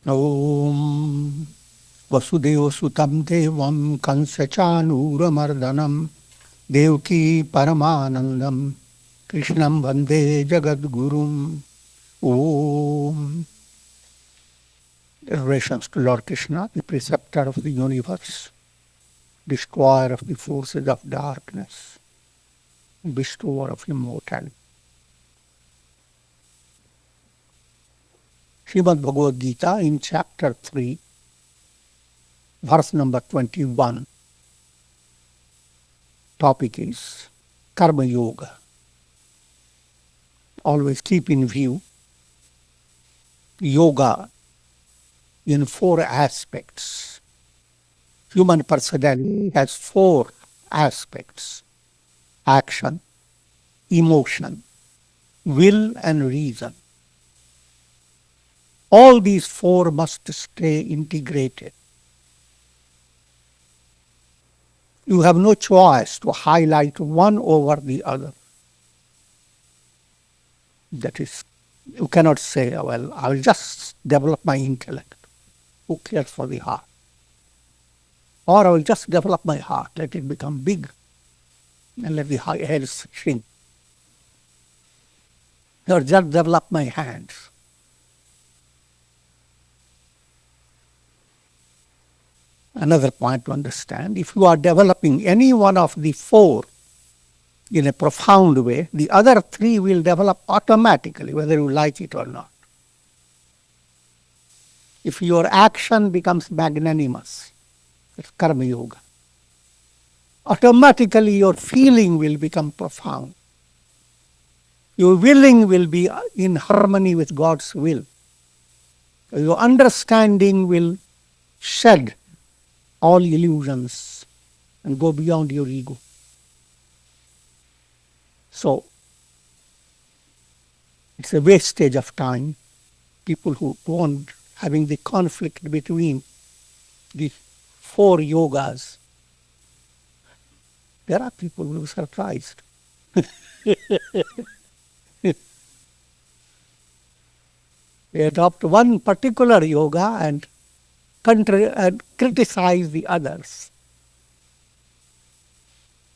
Om Vasudeva Sutam Devam Kansachanuramardanam Devki Paramanandam Krishnam Vande Jagadgurum. Om. Adorations to Lord Krishna, the preceptor of the universe, destroyer of the forces of darkness, bestower of immortality. Srimad Bhagavad Gita in chapter 3, verse number 21. Topic is Karma Yoga. Always keep in view yoga in 4 aspects. Human personality has 4 aspects: action, emotion, will, and reason. All these 4 must stay integrated. You have no choice to highlight one over the other. That is, you cannot say, well, I will just develop my intellect. Who cares for the heart? Or I will just develop my heart, let it become big, and let the head shrink. Or just develop my hands. Another point to understand, if you are developing any one of the 4 in a profound way, the other 3 will develop automatically, whether you like it or not. If your action becomes magnanimous, it's Karma Yoga. Automatically your feeling will become profound. Your willing will be in harmony with God's will. Your understanding will shed all illusions and go beyond your ego. So, it's a wastage of time. People who go on having the conflict between the 4 yogas. There are people who are surprised. They adopt one particular yoga and criticize the others.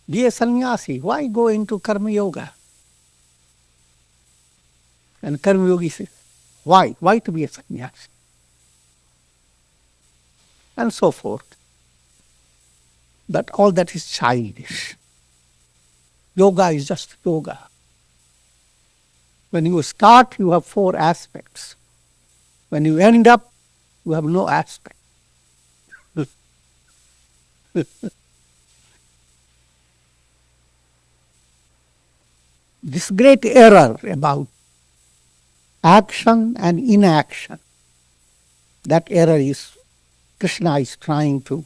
Be a sannyasi. Why go into Karma Yoga? And Karma Yogi says, why? Why to be a sannyasi? And so forth. But all that is childish. Yoga is just yoga. When you start, you have 4 aspects. When you end up, you have no aspect. This great error about action and inaction, that error is, Krishna is trying to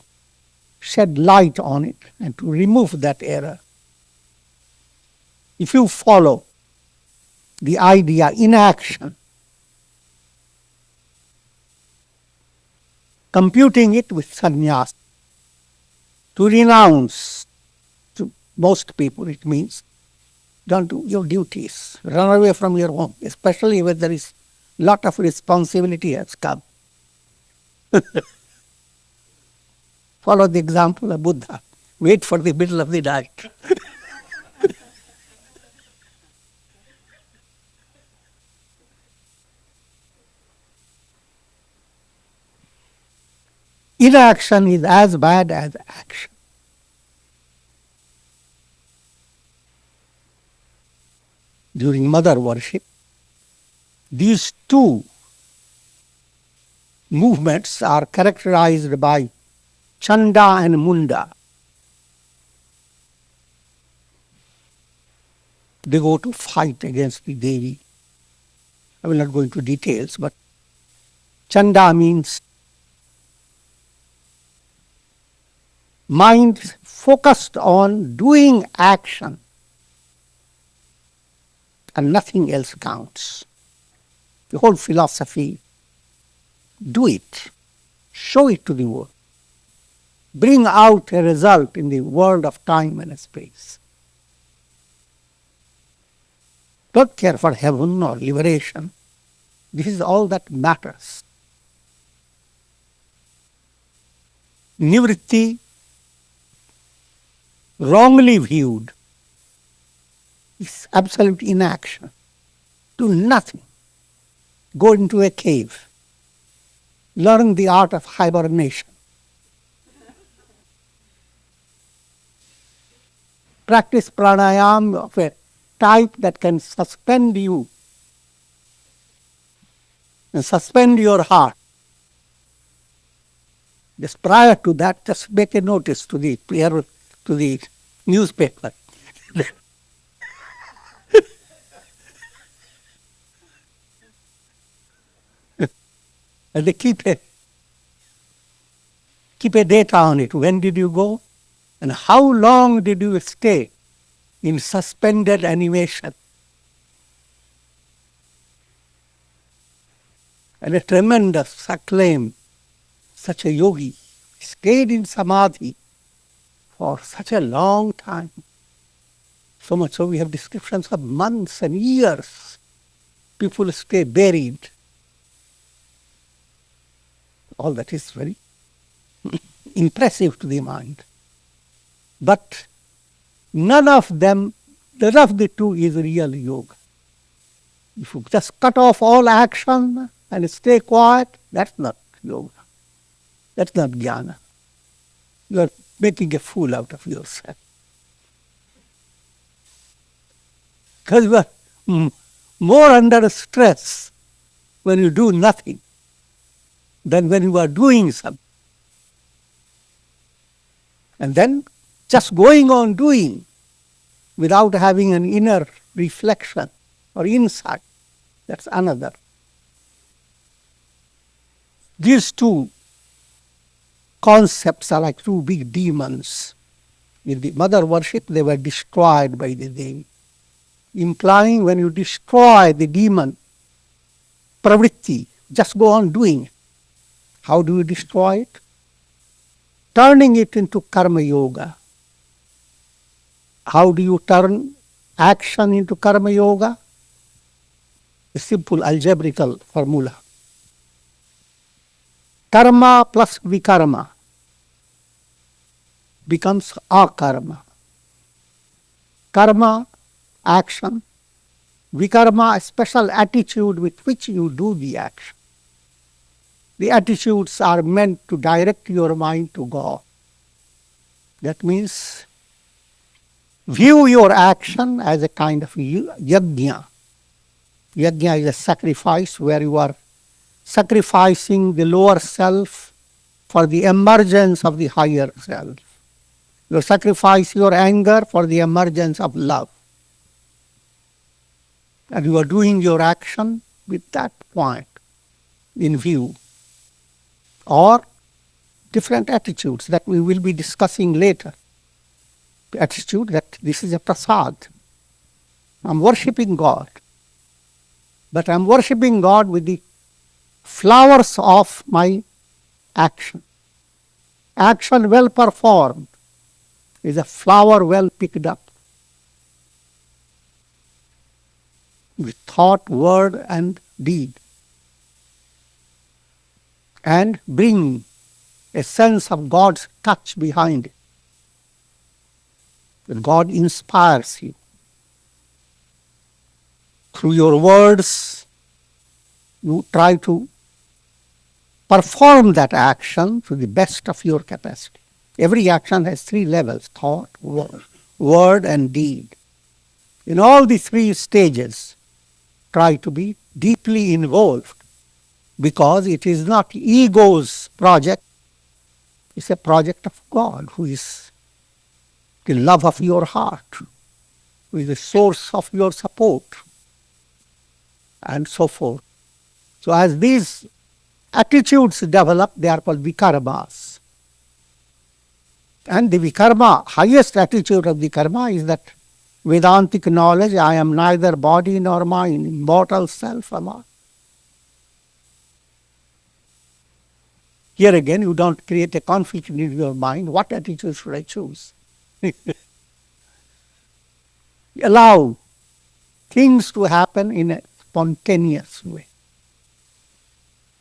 shed light on it and to remove that error. If you follow the idea inaction, computing it with sannyas, to renounce, to most people it means don't do your duties, run away from your home, especially when there is a lot of responsibility has come. Follow the example of Buddha. Wait for the middle of the night. Inaction is as bad as action. During mother worship, these 2 movements are characterized by Chanda and Munda. They go to fight against the Devi. I will not go into details, but Chanda means mind focused on doing action and nothing else counts. The whole philosophy, do it, show it to the world, bring out a result in the world of time and space. Don't care for heaven or liberation. This is all that matters. Nivritti, wrongly viewed, is absolute inaction. Do nothing. Go into a cave. Learn the art of hibernation. Practice pranayam of a type that can suspend you and suspend your heart. Just prior to that, just make a notice to the newspaper. And they keep a data on it. When did you go? And how long did you stay in suspended animation? And a tremendous acclaim. Such a yogi stayed in samadhi for such a long time. So much so we have descriptions of months and years. People stay buried. All that is very impressive to the mind. But none of the two is real yoga. If you just cut off all action and stay quiet, that's not yoga. That's not jnana. You are making a fool out of yourself. Because you are more under stress when you do nothing than when you are doing something. And then just going on doing without having an inner reflection or insight, that's another. These two concepts are like two big demons. In the mother worship, they were destroyed by the Devi, implying when you destroy the demon, pravritti, just go on doing it. How do you destroy it? Turning it into karma yoga. How do you turn action into karma yoga? A simple algebraical formula. Karma plus vikarma becomes akarma. Karma, action. Vikarma, a special attitude with which you do the action. The attitudes are meant to direct your mind to God. That means view your action as a kind of yajna. Yajna is a sacrifice where you are sacrificing the lower self for the emergence of the higher self. You sacrifice your anger for the emergence of love. And you are doing your action with that point in view. Or different attitudes that we will be discussing later. The attitude that this is a prasad. I'm worshipping God. But I'm worshipping God with the flowers of my action. Action well performed is a flower well picked up. With thought, word, and deed. And bring a sense of God's touch behind it. That God inspires you. Through your words, you try to perform that action to the best of your capacity. Every action has three levels: thought, word, and deed. In all the three stages, try to be deeply involved. Because it is not ego's project, it's a project of God, who is the love of your heart, who is the source of your support, and so forth. So as these attitudes develop, they are called vikarmas. And the vikarma, highest attitude of the karma is that Vedantic knowledge, I am neither body nor mind, immortal self am I. Here again, you don't create a conflict in your mind. What attitude should I choose? Allow things to happen in a spontaneous way.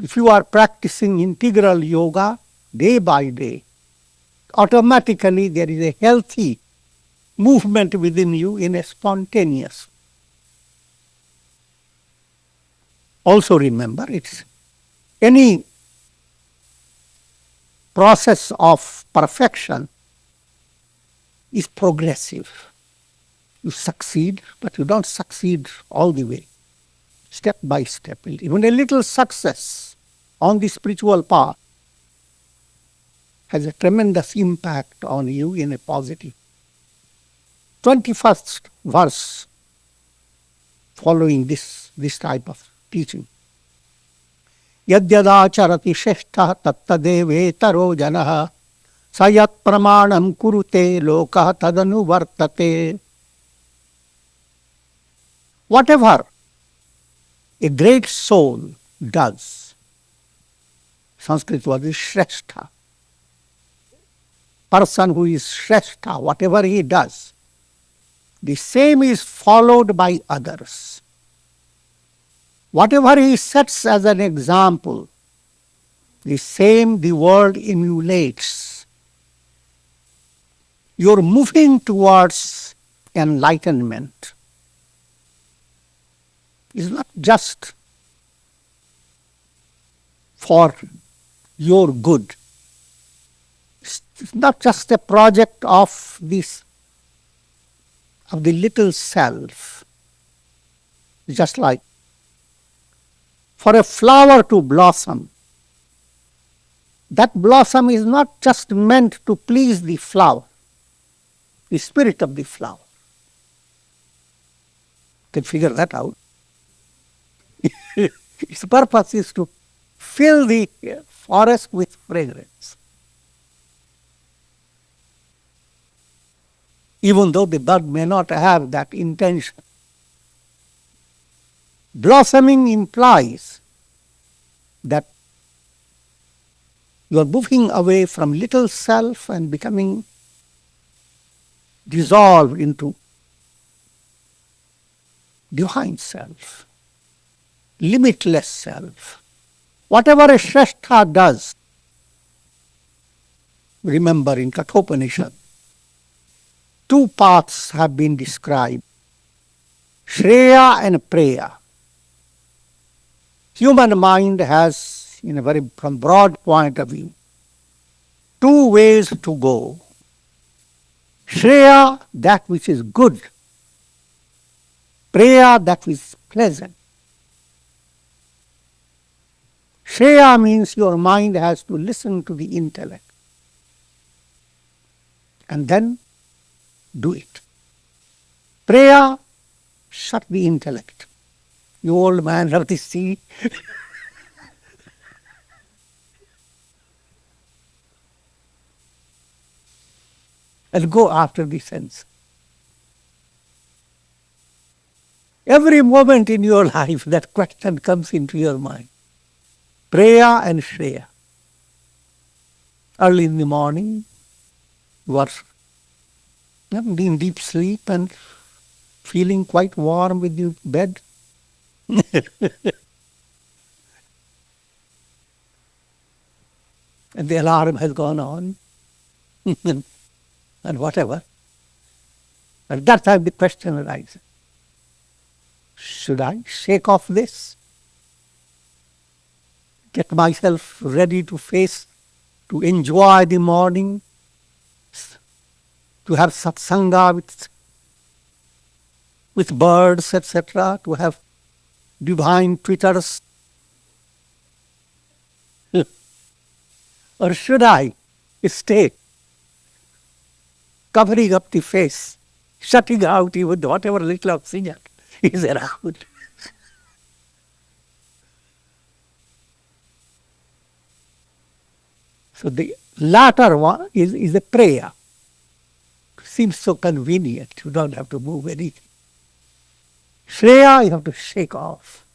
If you are practicing integral yoga day by day, automatically there is a healthy movement within you in a spontaneous. Also remember, it's any process of perfection is progressive. You succeed, but you don't succeed all the way. Step by step. Even a little success on the spiritual path has a tremendous impact on you in a positive. 21st verse following this type of teaching. Yadyadacharati sheshtha tattadevetaro janaha sayat pramanam kurute lokah tadanu vartate. Whatever a great soul does, Sanskrit word is Shrestha. Person who is Shrestha, whatever he does, the same is followed by others. Whatever he sets as an example, the same the world emulates. You're moving towards enlightenment. It's not just for your good. It's not just a project of the little self. Just like for a flower to blossom, that blossom is not just meant to please the flower, the spirit of the flower. You can figure that out. Its purpose is to fill the forest with fragrance. Even though the bud may not have that intention. Blossoming implies that you are moving away from little self and becoming dissolved into divine self, limitless self. Whatever a Shrestha does, remember in Kathopanishad, two paths have been described, Shreya and Preya. Human mind has, in a very from broad point of view, two ways to go. Shreya, that which is good. Preya, that which is pleasant. Shreya means your mind has to listen to the intellect and then do it. Preya, shut the intellect. You old man of the sea. And go after the sense. Every moment in your life that question comes into your mind. Preya and Shreya. Early in the morning, you are in deep sleep and feeling quite warm with your bed. And the alarm has gone on. And whatever. At that time the question arises. Should I shake off this? Get myself ready to face, to enjoy the morning, to have satsanga with birds, etc., to have divine twitters? Or should I stay covering up the face, shutting out even whatever little oxygen is around? So the latter one is a prayer. Seems so convenient. You don't have to move anything. Shreya, you have to shake off.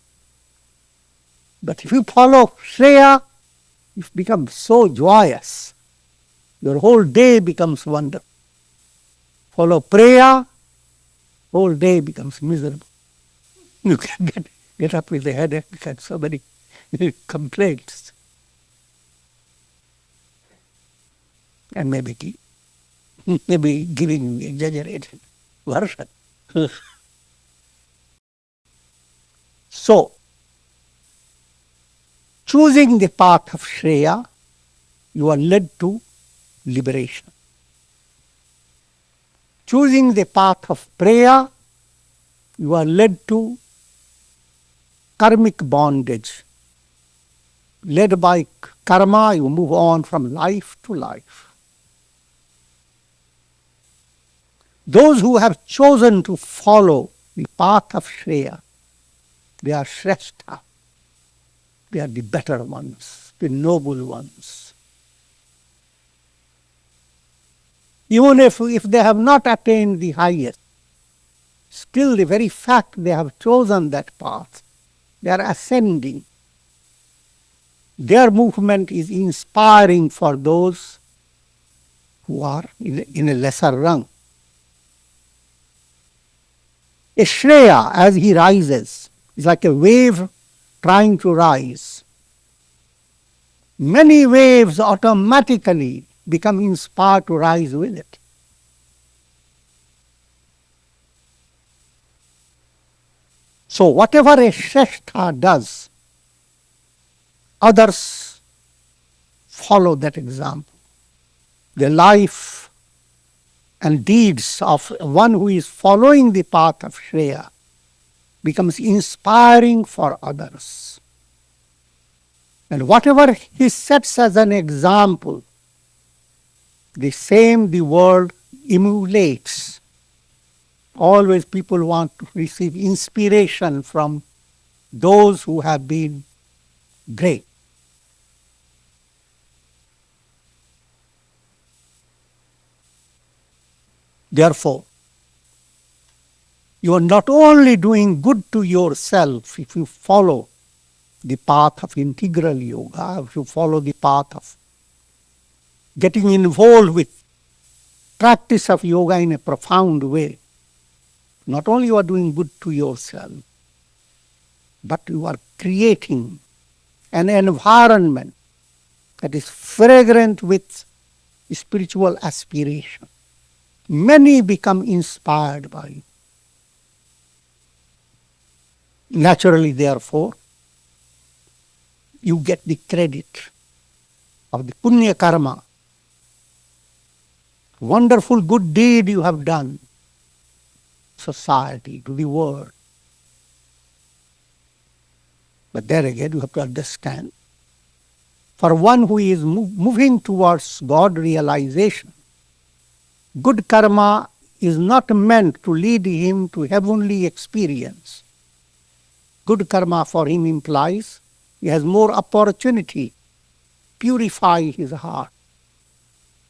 But if you follow Shreya, you become so joyous. Your whole day becomes wonderful. Follow Preya, whole day becomes miserable. You can get up with a headache and so many complaints. and maybe giving exaggerated version. So, choosing the path of Shreya, you are led to liberation. Choosing the path of Preya, you are led to karmic bondage. Led by karma, you move on from life to life. Those who have chosen to follow the path of Shreya, they are Shrestha. They are the better ones, the noble ones. Even if they have not attained the highest, still the very fact they have chosen that path, they are ascending. Their movement is inspiring for those who are in a lesser rung. A Shreya, as he rises, is like a wave trying to rise. Many waves automatically become inspired to rise with it. So whatever a Shrestha does, others follow that example. The life and deeds of one who is following the path of Shreya becomes inspiring for others. And whatever he sets as an example, the same the world emulates. Always people want to receive inspiration from those who have been great. Therefore, you are not only doing good to yourself if you follow the path of integral yoga, if you follow the path of getting involved with practice of yoga in a profound way. Not only you are doing good to yourself, but you are creating an environment that is fragrant with spiritual aspiration. Many become inspired by you. Naturally, therefore, you get the credit of the punya karma. Wonderful good deed you have done society, to the world. But there again, you have to understand, for one who is moving towards God realization, good karma is not meant to lead him to heavenly experience. Good karma for him implies he has more opportunity to purify his heart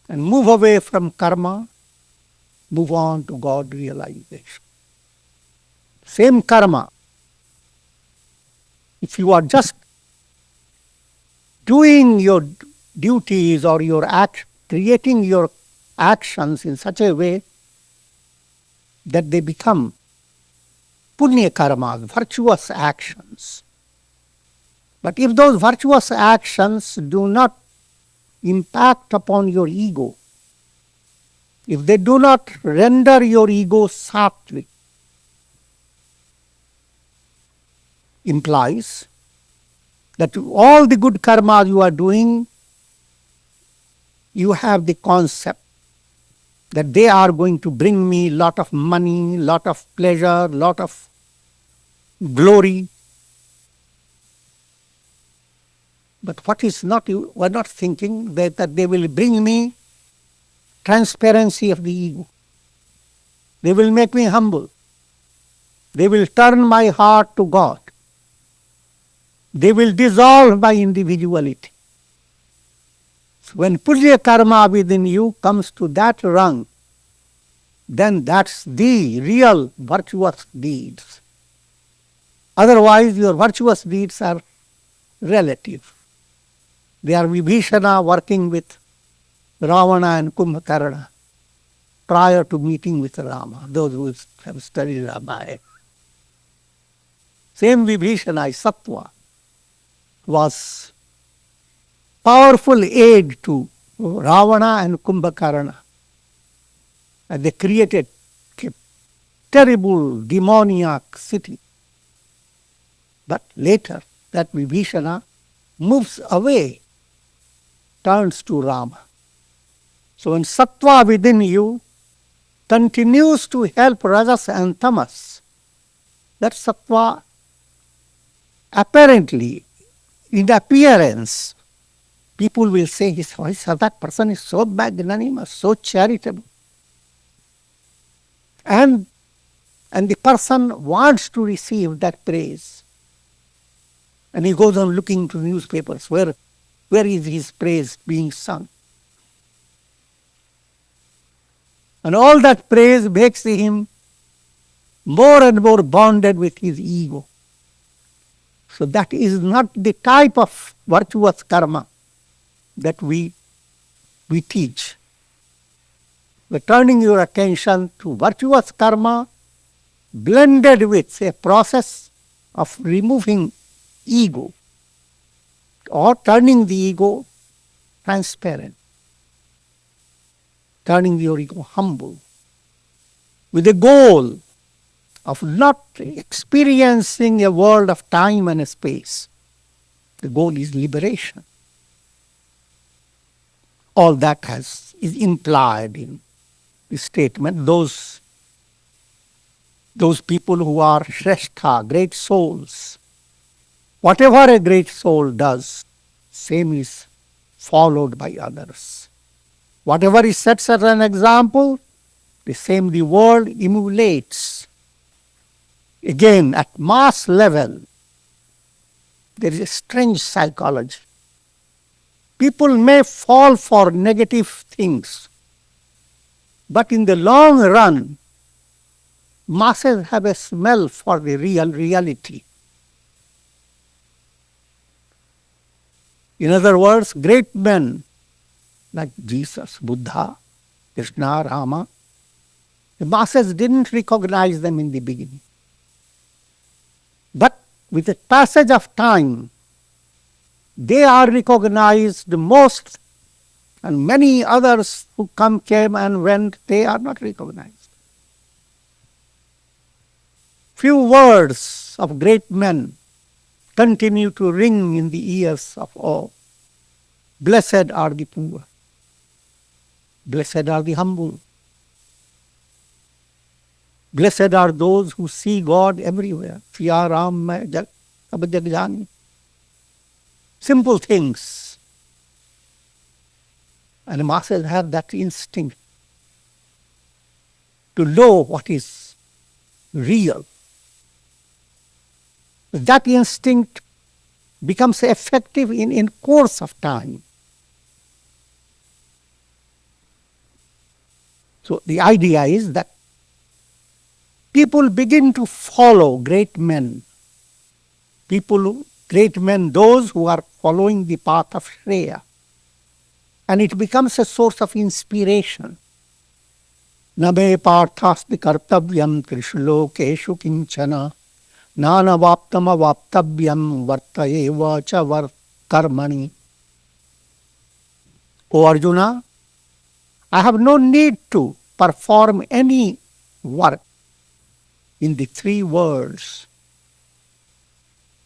and move away from karma, move on to God realization. Same karma, if you are just doing your duties or creating your actions in such a way that they become punya karmas, virtuous actions. But if those virtuous actions do not impact upon your ego, if they do not render your ego sattvic, implies that all the good karma you are doing, you have the concept that they are going to bring me lot of money, lot of pleasure, lot of glory. But what is not, you are not thinking that they will bring me transparency of the ego. They will make me humble. They will turn my heart to God. They will dissolve my individuality. So when punya karma within you comes to that rung, then that's the real virtuous deeds. Otherwise, your virtuous deeds are relative. They are Vibhishana working with Ravana and Kumbhakarna prior to meeting with Rama, those who have studied Ramayana. Same Vibhishana, Sattva, was powerful aid to Ravana and Kumbhakarna. And they created a terrible demoniac city. But later, that Vibhishana moves away, turns to Rama. So when sattva within you continues to help rajas and tamas, that sattva apparently, in appearance, people will say, that person is so magnanimous, so charitable. And the person wants to receive that praise. And he goes on looking to newspapers. Where is his praise being sung? And all that praise makes him more and more bonded with his ego. So that is not the type of virtuous karma that we teach. We're turning your attention to virtuous karma blended with a process of removing ego or turning the ego transparent, turning your ego humble, with the goal of not experiencing a world of time and space. The goal is liberation. All that is implied in the statement. Those people who are Shrestha, great souls, whatever a great soul does, same is followed by others. Whatever he sets as an example, the same the world emulates. Again, at mass level, there is a strange psychology. People may fall for negative things, but in the long run, masses have a smell for the reality. In other words, great men like Jesus, Buddha, Krishna, Rama, the masses didn't recognize them in the beginning. But with the passage of time, they are recognized the most, and many others who came and went, they are not recognized. Few words of great men continue to ring in the ears of all. Blessed are the poor. Blessed are the humble. Blessed are those who see God everywhere. Siya Ram Main Sab Jag Jani. Simple things. And the masses have that instinct to know what is real. That instinct becomes effective in course of time. So the idea is that people begin to follow great men. Great men, those who are following the path of Shreya. And it becomes a source of inspiration. Na me parthasti kartavyam trishulokeshu kinchana nana vaptama vaptavyam vartayeva cha karmani. O Arjuna, I have no need to perform any work in the three worlds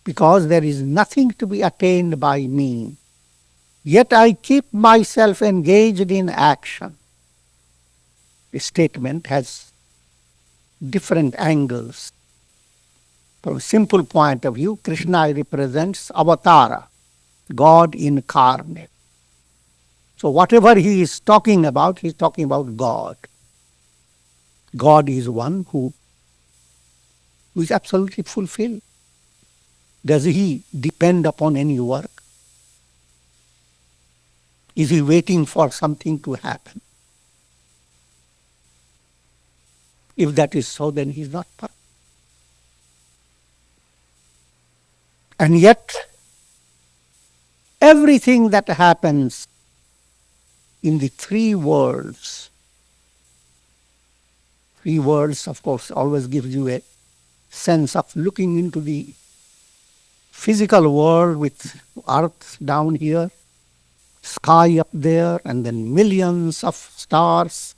because there is nothing to be attained by me. Yet I keep myself engaged in action. The statement has different angles. From a simple point of view, Krishna represents avatara, God incarnate. So whatever he is talking about, he is talking about God. God is one who is absolutely fulfilled. Does he depend upon any work? Is he waiting for something to happen? If that is so, then he is not perfect. And yet, everything that happens in the three worlds, of course, always gives you a sense of looking into the physical world with earth down here, sky up there and then millions of stars.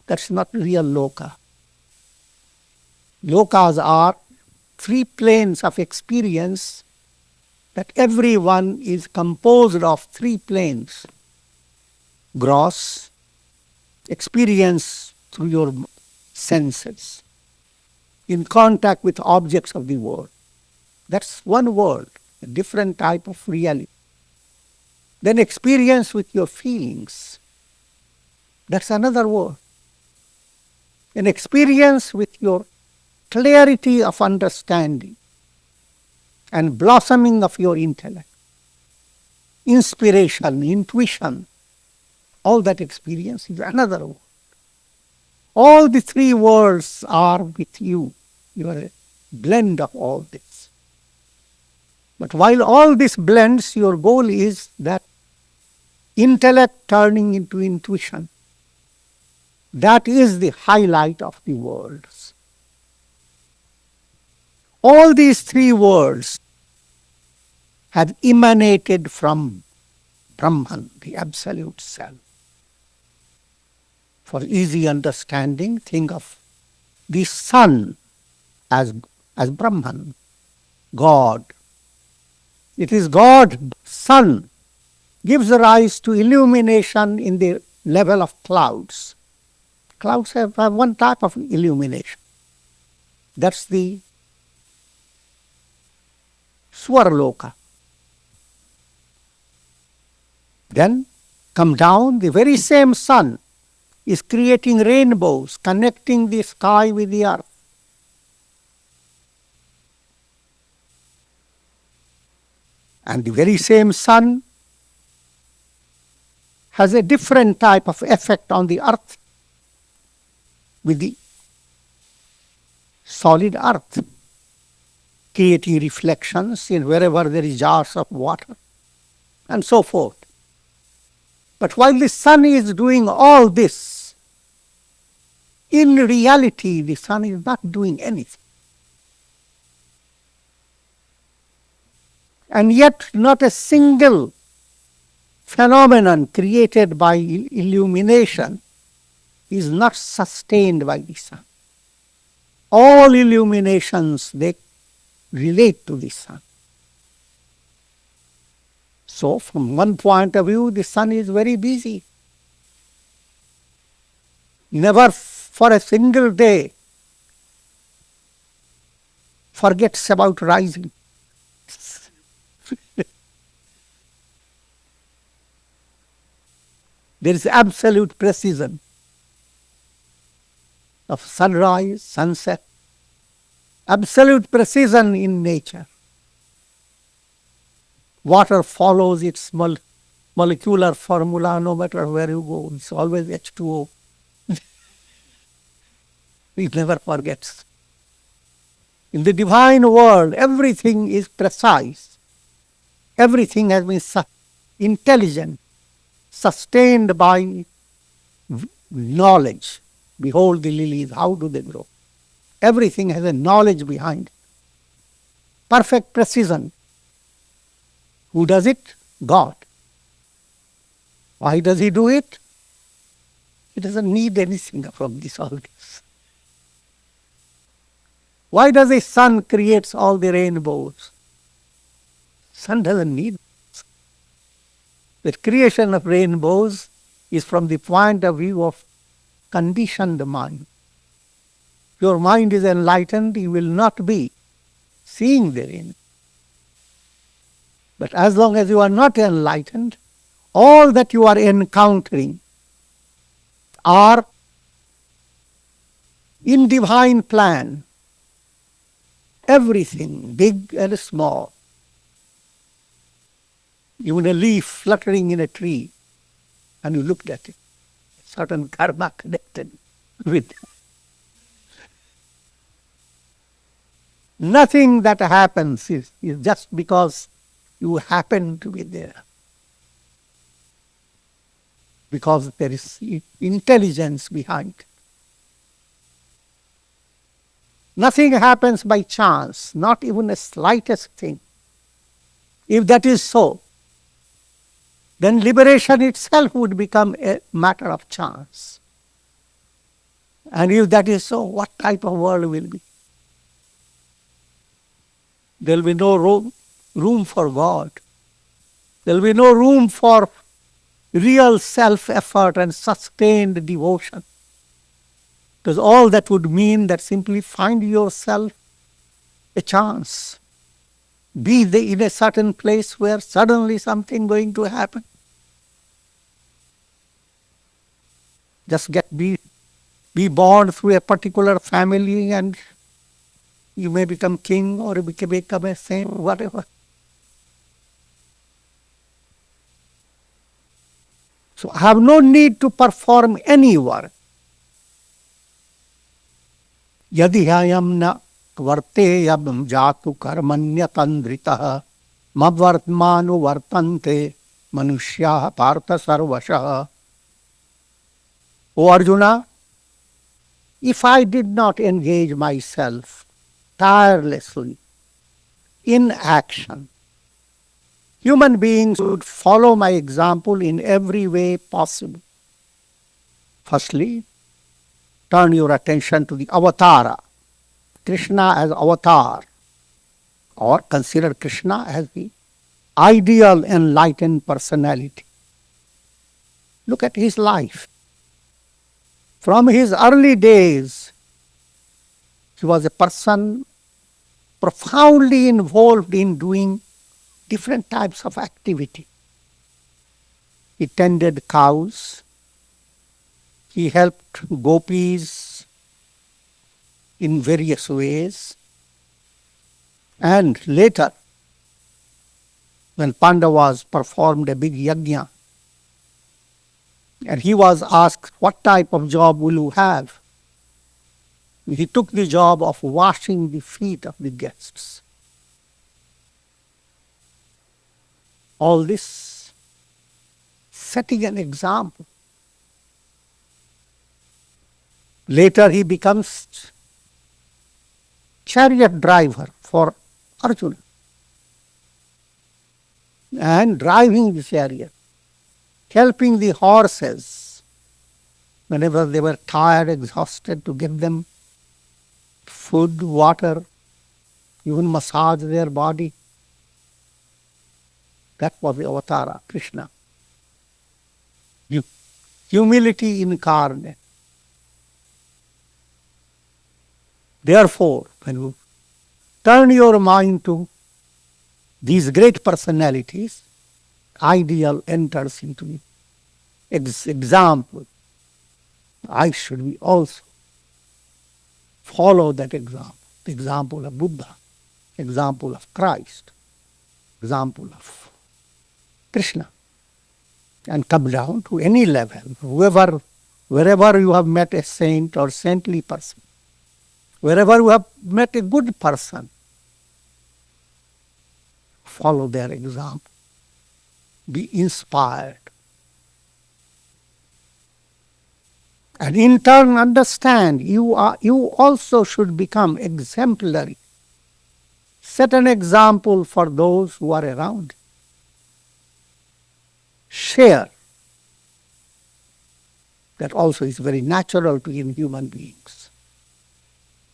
That's not real loka. Lokas are three planes of experience, that every one is composed of three planes. Gross, experience through your senses, in contact with objects of the world. That's one world, a different type of reality. Then experience with your feelings. That's another world. An experience with your clarity of understanding and blossoming of your intellect. Inspiration, intuition, all that experience is another world. All the three worlds are with you. You are a blend of all this. But while all this blends, your goal is that intellect turning into intuition. That is the highlight of the worlds. All these three worlds have emanated from Brahman, the Absolute Self. For easy understanding, think of the sun as Brahman, God. It is God, sun, gives rise to illumination in the level of clouds. Clouds have one type of illumination. That's the Swarloka. Then come down, the very same sun is creating rainbows, connecting the sky with the earth. And the very same sun has a different type of effect on the earth with the solid earth, creating reflections in wherever there is jars of water, and so forth. But while the sun is doing all this, in reality the sun is not doing anything. And yet not a single phenomenon created by illumination is not sustained by the sun. All illuminations, they relate to the sun. So from one point of view, the sun is very busy. Never for a single day forgets about rising. There is absolute precision of sunrise, sunset, absolute precision in nature. Water follows its molecular formula no matter where you go. It's always H2O. It never forgets. In the divine world, everything is precise. Everything has been intelligent, sustained by knowledge. Behold the lilies, how do they grow? Everything has a knowledge behind it. Perfect precision. Who does it? God. Why does he do it? He doesn't need anything from all this. Why does the sun create all the rainbows? Sun doesn't need this. The creation of rainbows is from the point of view of conditioned mind. If your mind is enlightened, you will not be seeing the rainbow. But as long as you are not enlightened, all that you are encountering are in divine plan. Everything, big and small. Even a leaf fluttering in a tree, and you looked at it. Certain karma connected with it. Nothing that happens is just because you happen to be there. Because there is intelligence behind it. Nothing happens by chance, not even the slightest thing. If that is so, then liberation itself would become a matter of chance. And if that is so, what type of world will be? There will be no room for God. There will be no room for real self-effort and sustained devotion. Because all that would mean that simply find yourself a chance. Be in a certain place where suddenly something going to happen. Just be born through a particular family and you may become king or you can become a saint, whatever. So I have no need to perform any work. Yadi hayam na varteyam jatu karmanyatandritah mabvartmanu vartante manushya partha sarvasha. O Arjuna, if I did not engage myself tirelessly in action, human beings would follow my example in every way possible. Firstly, turn your attention to the avatara, Krishna as avatar, or consider Krishna as the ideal enlightened personality. Look at his life. From his early days, he was a person profoundly involved in doing different types of activity. He tended cows, he helped gopis in various ways, and later, when Pandavas performed a big yajna, and he was asked, what type of job will you have? He took the job of washing the feet of the guests. All this setting an example. Later he becomes chariot driver for Arjuna and driving the chariot, helping the horses whenever they were tired, exhausted, to give them food, water, even massage their body. That was the avatara, Krishna. Humility incarnate. Therefore, when you turn your mind to these great personalities, ideal enters into the example. I should be also follow that example. The example of Buddha, example of Christ, example of Krishna. And come down to any level, wherever you have met a saint or saintly person, wherever you have met a good person, follow their example. Be inspired. And in turn understand you also should become exemplary. Set an example for those who are around. Share. That also is very natural to human beings.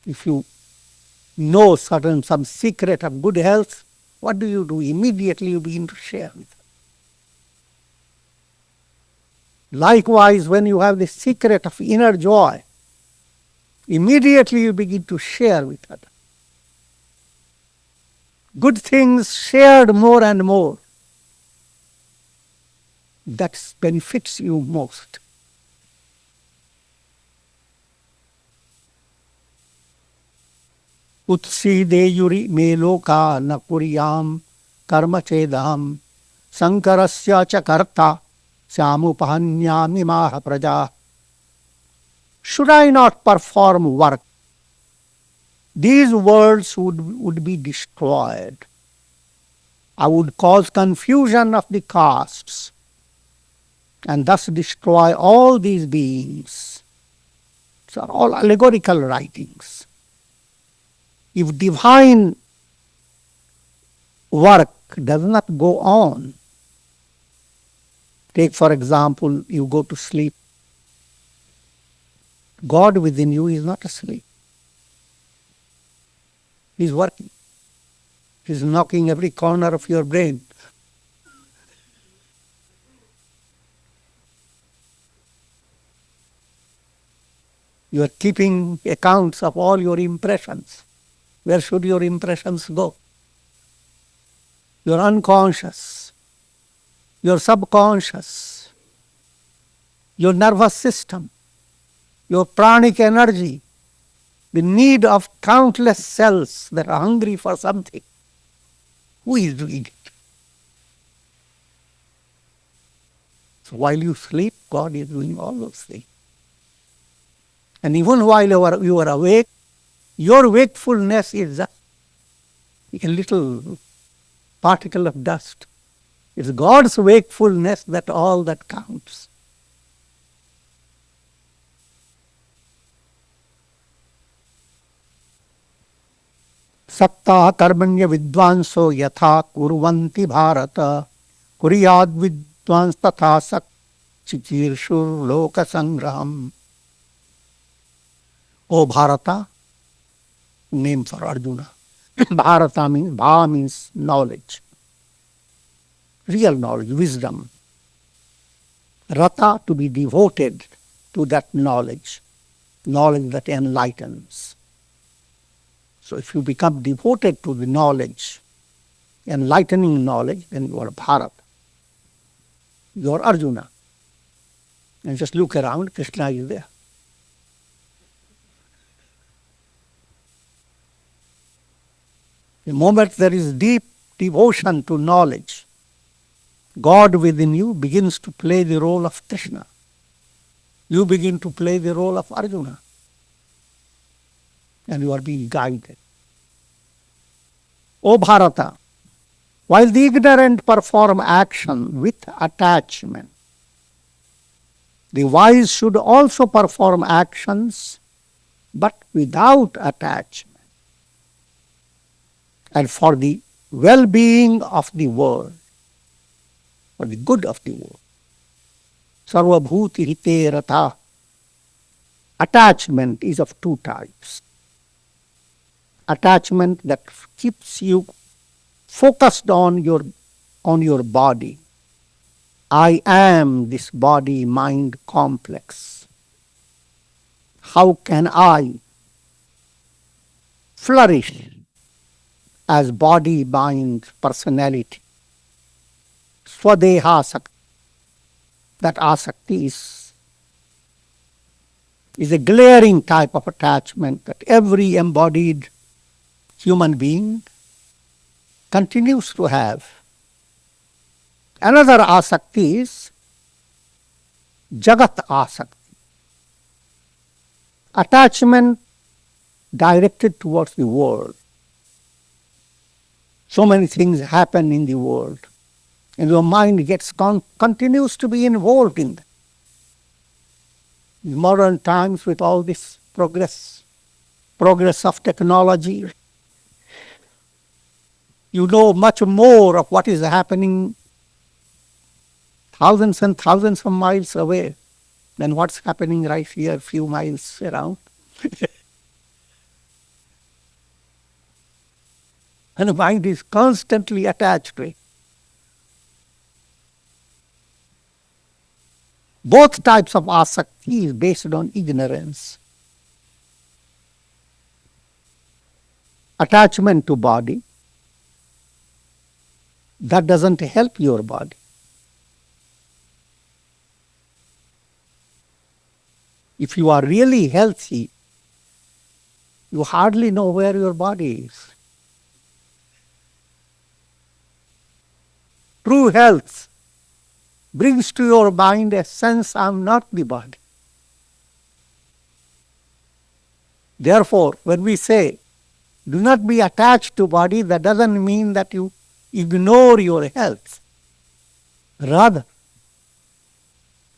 If you know some secret of good health, what do? Immediately you begin to share with them. Likewise, when you have the secret of inner joy, immediately you begin to share with others. Good things shared more and more, that benefits you most. Utsideyuri me loka na kuriyam karma chedam sankarasya cha karta syamupahanyami maha praja. Should I not perform work, these worlds would be destroyed. I would cause confusion of the castes and thus destroy all these beings. These are all allegorical writings. If divine work does not go on, Take, for example, you go to sleep. God within you is not asleep. He's working. He's knocking every corner of your brain. You are keeping accounts of all your impressions. Where should your impressions go? Your unconscious, your subconscious, your nervous system, your pranic energy, the need of countless cells that are hungry for something. Who is doing it? So while you sleep, God is doing all those things. And even while you are awake, your wakefulness is just a little particle of dust. It's God's wakefulness that all that counts. Sakta karmanya vidvanso yatha kurvanti bharata kuriyad vidvans tatha sak chichirshur loka sangraham. O Bharata, name for Arjuna. Bharata means, Bha means knowledge. Real knowledge, wisdom. Rata, to be devoted to that knowledge. Knowledge that enlightens. So if you become devoted to the knowledge, enlightening knowledge, then you are Bharata. You are Arjuna. And just look around, Krishna is there. The moment there is deep devotion to knowledge, God within you begins to play the role of Krishna. You begin to play the role of Arjuna. And you are being guided. O Bharata, while the ignorant perform action with attachment, the wise should also perform actions but without attachment. And for the well-being of the world, for the good of the world. Sarva bhuti hite rata. Attachment is of two types. Attachment that keeps you focused on your body. I am this body-mind complex. How can I flourish as body-mind personality? Swadeha Sakti. That asakti is a glaring type of attachment that every embodied human being continues to have. Another asakti is Jagat asakti. Attachment directed towards the world. So many things happen in the world, and your mind continues to be involved in them. In modern times, with all this progress of technology, you know much more of what is happening thousands and thousands of miles away than what's happening right here, a few miles around. And the mind is constantly attached to it. Both types of asakti is based on ignorance. Attachment to body, that doesn't help your body. If you are really healthy, you hardly know where your body is. True health brings to your mind a sense, I am not the body. Therefore, when we say, do not be attached to body, that doesn't mean that you ignore your health. Rather,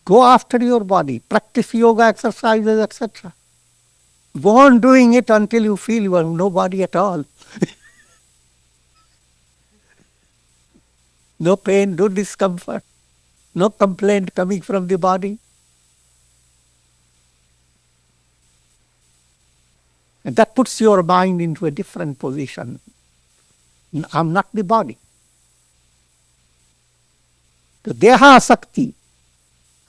go after your body, practice yoga exercises, etc. Go on doing it until you feel you have no body at all. No pain, no discomfort, No complaint coming from the body. And that puts your mind into a different position. I'm not the body. The Deha Sakti.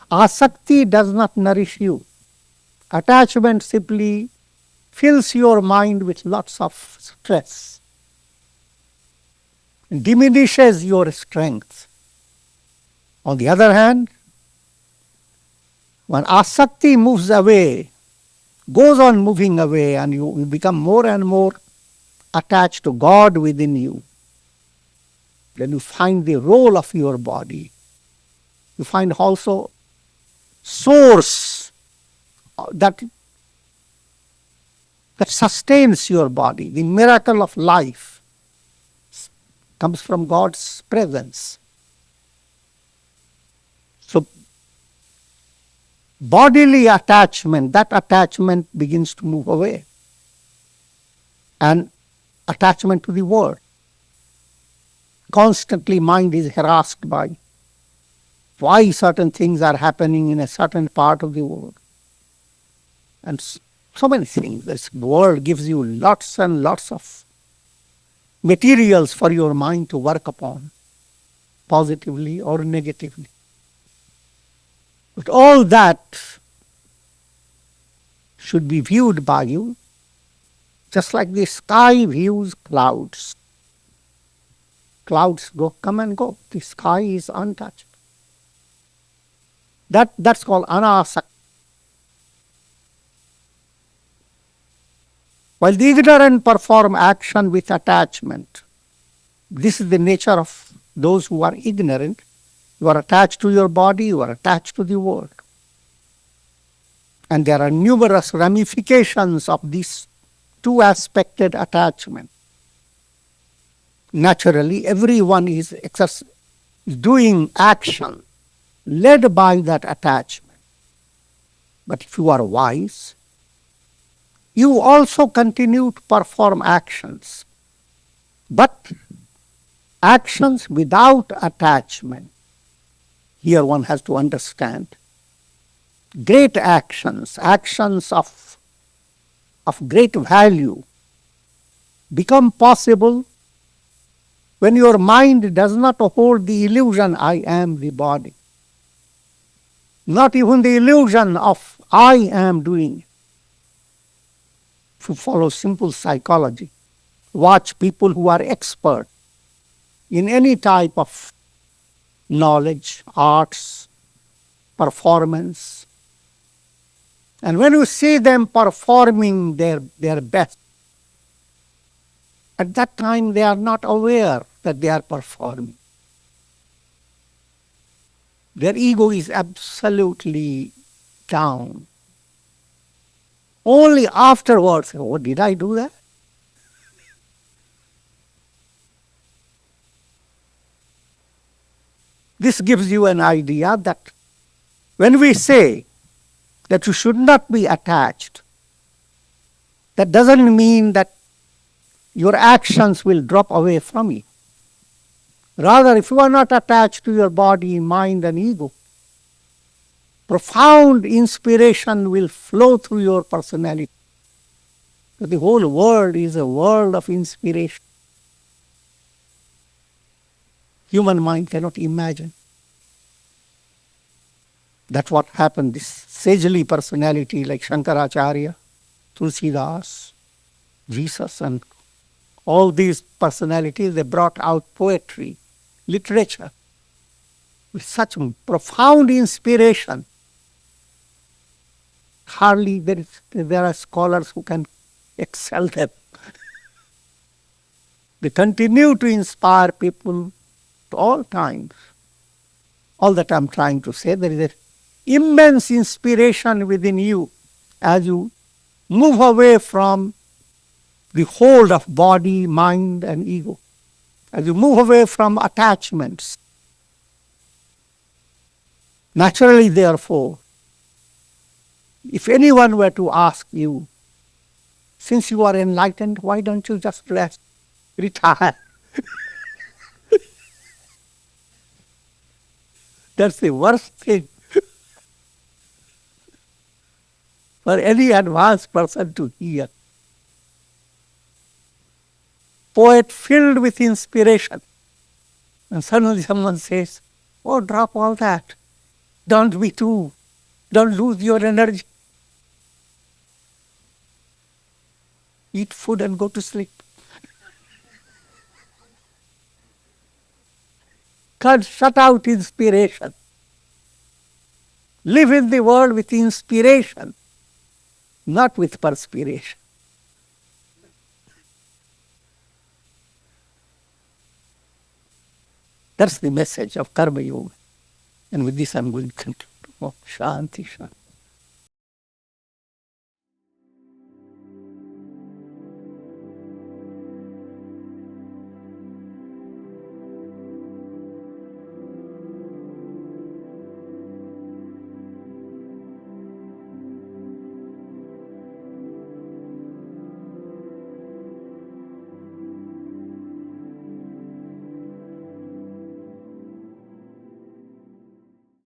Asakti does not nourish you. Attachment simply fills your mind with lots of stress, diminishes your strength. On the other hand, when asakti moves away, goes on moving away, and you become more and more attached to God within you, then you find the role of your body. You find also source that sustains your body. The miracle of life comes from God's presence. So, bodily attachment, that attachment begins to move away. And attachment to the world. Constantly mind is harassed by why certain things are happening in a certain part of the world. And so many things. This world gives you lots and lots of materials for your mind to work upon, positively or negatively. But all that should be viewed by you just like the sky views clouds. Clouds come and go. The sky is untouched. That's called anasakti. While the ignorant perform action with attachment, this is the nature of those who are ignorant. You are attached to your body, you are attached to the world. And there are numerous ramifications of this two-aspected attachment. Naturally, everyone is doing action led by that attachment. But if you are wise, you also continue to perform actions. But actions without attachment. Here one has to understand. Great actions, actions of great value, become possible when your mind does not hold the illusion, I am the body. Not even the illusion of I am doing it. If you follow simple psychology, watch people who are expert in any type of knowledge, arts, performance. And when you see them performing their best, at that time they are not aware that they are performing. Their ego is absolutely down. Only afterwards, oh, did I do that? This gives you an idea that when we say that you should not be attached, that doesn't mean that your actions will drop away from you. Rather, if you are not attached to your body, mind, and ego, profound inspiration will flow through your personality. So the whole world is a world of inspiration. Human mind cannot imagine. That's what happened. This sagely personality like Shankaracharya, Tulsidas, Jesus, and all these personalities, they brought out poetry, literature, with such profound inspiration. Hardly there are scholars who can excel them. They continue to inspire people to all times. All that I'm trying to say, there is an immense inspiration within you as you move away from the hold of body, mind, and ego. As you move away from attachments. Naturally, therefore, if anyone were to ask you, since you are enlightened, why don't you just rest, retire? That's the worst thing for any advanced person to hear. Poet filled with inspiration. And suddenly someone says, oh, drop all that. Don't be too. Don't lose your energy. Eat food and go to sleep. Can't shut out inspiration. Live in the world with inspiration, not with perspiration. That's the message of Karma Yoga. And with this, I'm going to conclude. Oh, Shanti, Shanti.